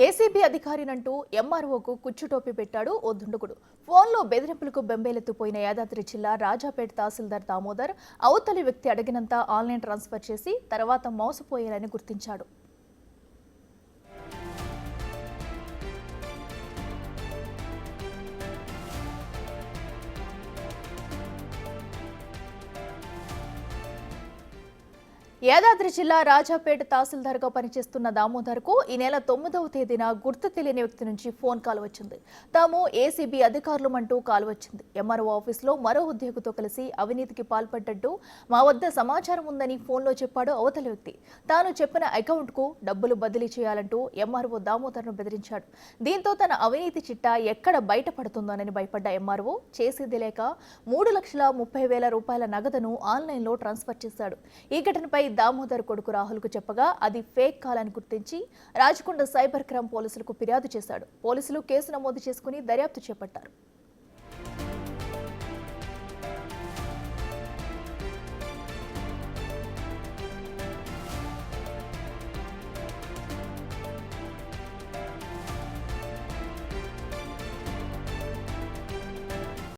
ACB అధికారినంటూ ఎంఆర్ఓకు కుచ్చుటోపి పెట్టాడు ఓ దుండగుడు. ఫోన్లో బెదిరింపులకు బెంబేలెత్తిపోయిన యాదాద్రి జిల్లా రాజాపేట తహసీల్దార్ దామోదర్ అవతలి వ్యక్తి అడిగినంత ఆన్లైన్ ట్రాన్స్ఫర్ చేసి తర్వాత మోసపోయారని గుర్తించాడు. యాదాద్రి జిల్లా రాజాపేట తహసీల్దార్గా పనిచేస్తున్న దామోదర్కు ఈ నెల 9వ తేదీన గుర్తు తెలియని వ్యక్తి నుంచి ఫోన్ కాల్ వచ్చింది. తాము ఏసీబీ అధికారులమంటూ కాల్ వచ్చింది. ఎంఆర్ఓ ఆఫీసులో మరో ఉద్యోగితో కలిసి అవినీతికి పాల్పడ్డట్టు మా వద్ద సమాచారం ఉందని ఫోన్లో చెప్పాడు అవతలి వ్యక్తి. తాను చెప్పిన అకౌంట్కు డబ్బులు బదిలీ చేయాలంటూ ఎంఆర్ఓ దామోదర్ను బెదిరించాడు. దీంతో తన అవినీతి చిట్టా ఎక్కడ బయటపడుతుందోనని భయపడ్డ ఎంఆర్ఓ చేసేది లేక 3,30,000 రూపాయల నగదును ఆన్లైన్లో ట్రాన్స్ఫర్ చేశాడు. ఈ ఘటనపై దామోదర్ కొడుకు రాహుల్కు చెప్పగా అది ఫేక్ కాల్ అని గుర్తించి రాచకొండ సైబర్ క్రైమ్ పోలీసులకు ఫిర్యాదు చేశాడు. పోలీసులు కేసు నమోదు చేసుకుని దర్యాప్తు చేపట్టారు.